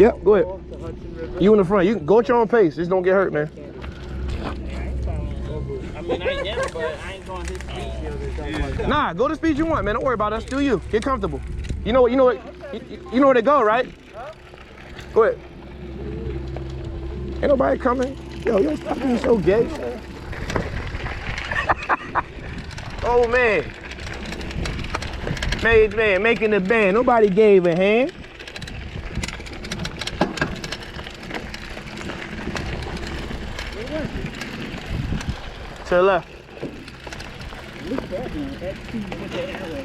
Yep, go ahead. You in the front. You can go at your own pace. Just don't get hurt, man. I mean, I ain't never, but I ain't going his speed. Nah, go the speed you want, man. Don't worry about us. Do you. Get comfortable. You know what, you know where to go, right? Go ahead. Ain't nobody coming. Yo, stop being so gay, son. Oh, man. Man, making the band. Nobody gave a hand. To the left. Look at that one. That two with the arrow.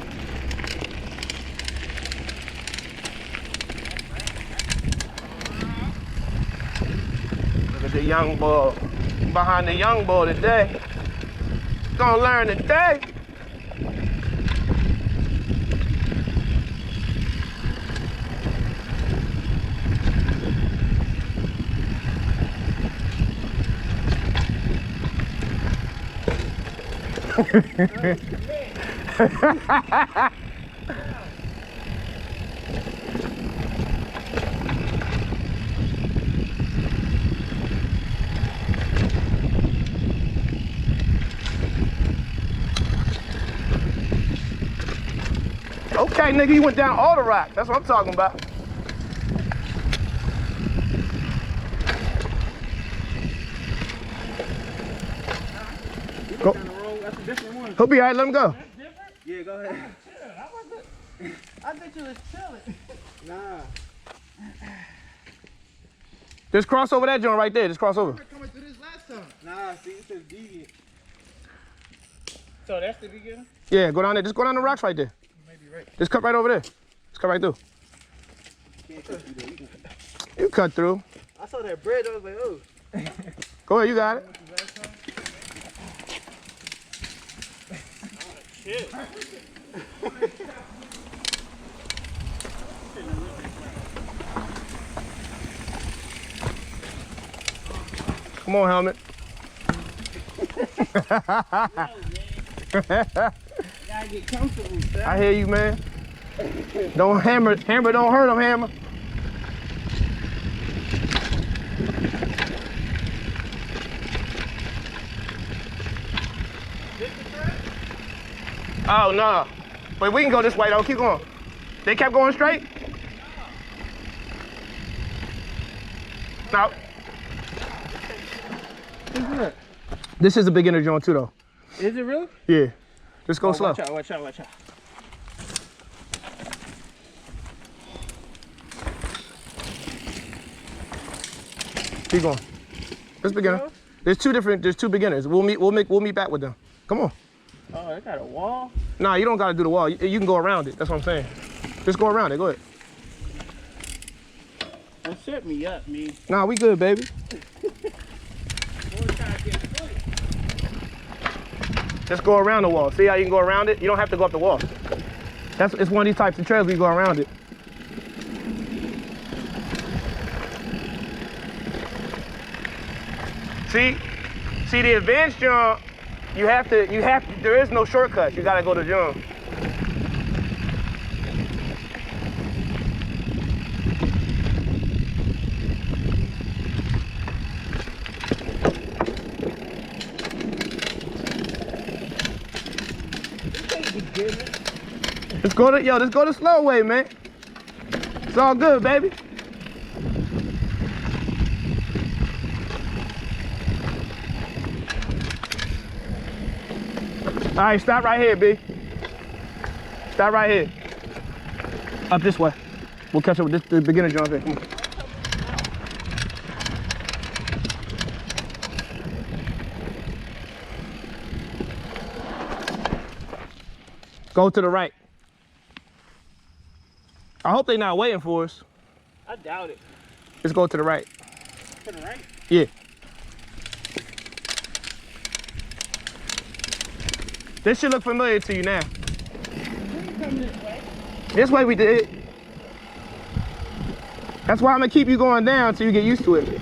Look at the young boy. Behind the young boy today. Gonna learn today. Okay, nigga, you went down all the rocks. That's what I'm talking about. Go. That's a different one. He'll be all right, let him go. That's different? Yeah, go ahead. I thought you was chilling. Nah. Just cross over that joint right there. Just cross over. We were coming through this last time. Nah, see, it says deviant. So that's the beginning? Yeah, go down there. Just go down the rocks right there. You may be right. Just cut right over there. Just cut right through. Can't cut through there. You cut through. I saw that bridge, I was like, oh. Go ahead, you got it. Shit. Come on, helmet. Gotta get comfortable, son. I hear you, man. Don't hammer, don't hurt him, hammer. Oh, no. But we can go this way, though. Keep going. They kept going straight? No. This is a beginner joint, too, though. Is it really? Yeah. Just go slow. Watch out, watch out, watch out. Keep going. This beginner. There's two beginners. We'll meet back with them. Come on. Oh, it got a wall? Nah, you don't gotta do the wall. You can go around it. That's what I'm saying. Just go around it. Go ahead. Don't set me up, me. Nah, we good, baby. Just go around the wall. See how you can go around it? You don't have to go up the wall. It's one of these types of trails where you go around it. See the advanced jump, there is no shortcut. You gotta go to jump. Let's go the slow way, man. It's all good, baby. All right, stop right here, B. Stop right here. Up this way. We'll catch up with the beginner jump here. Come on. Go to the right. I hope they're not waiting for us. I doubt it. Let's go to the right. To the right? Yeah. This should look familiar to you now. This way we did. That's why I'm gonna keep you going down till you get used to it.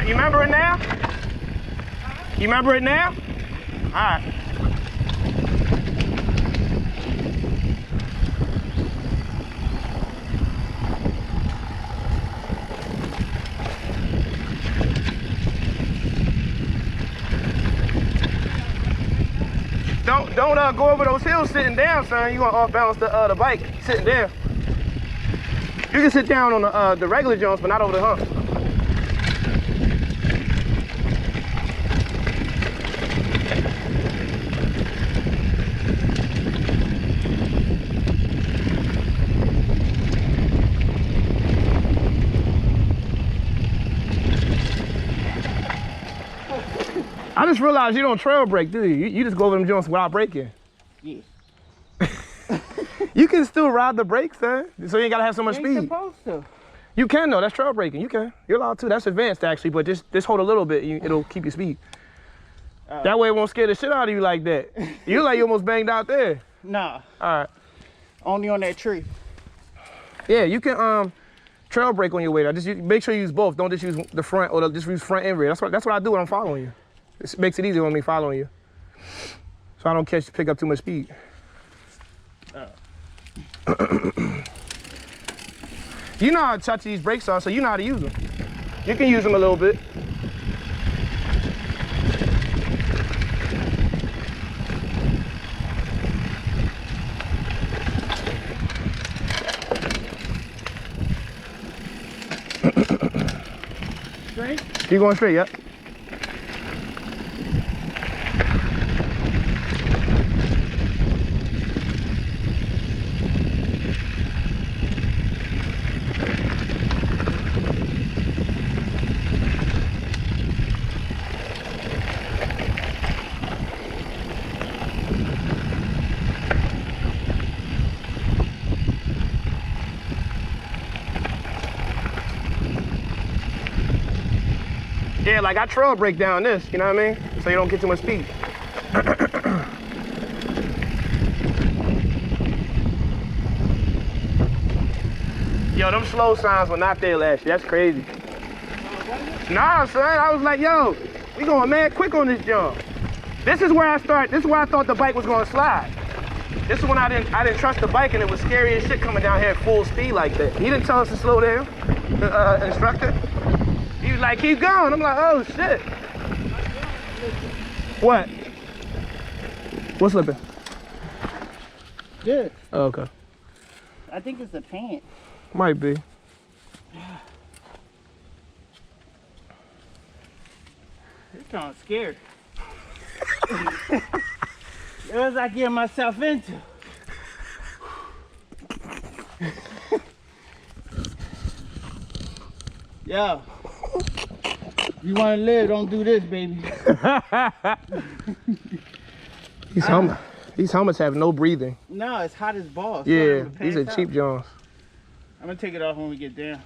You remember it now? You remember it now? All right. Don't go over those hills sitting down, son. You gonna off balance the bike sitting down. You can sit down on the regular jumps, but not over the hump. I just realized you don't trail brake, do you? You just go over them joints without braking. Yeah. You can still ride the brakes, son. So you ain't gotta have so much You ain't speed. supposed to. You can though, that's trail braking, you can. You're allowed to, that's advanced actually, but just hold a little bit, it'll keep your speed. That way it won't scare the shit out of you like that. You like you almost banged out there. Nah. All right. Only on that tree. Yeah, you can trail brake on your way. Just make sure you use both. Don't just use the front or just use front and rear. That's what I do when I'm following you. It makes it easier when me following you. So I don't pick up too much speed. You know how to touch these brakes are, so you know how to use them. You can use them a little bit. Straight? Keep going straight, yep. Yeah, like I trail brake down this, you know what I mean? So you don't get too much speed. Yo, them slow signs were not there last year. That's crazy. Nah, son, I was like, yo, we going mad quick on this jump. This is where I thought the bike was gonna slide. This is when I didn't trust the bike and it was scary as shit coming down here at full speed like that. He didn't tell us to slow down, the instructor. He was like, keep going. I'm like, oh shit. What? What's slipping? Good. Oh, okay. I think it's the paint. Might be. It's kind of scared. What was I getting myself into? Yo, you want to live, don't do this, baby. These helmets have no breathing. No, it's hot as balls. Yeah, these are cheap Johns. I'm gonna take it off when we get down.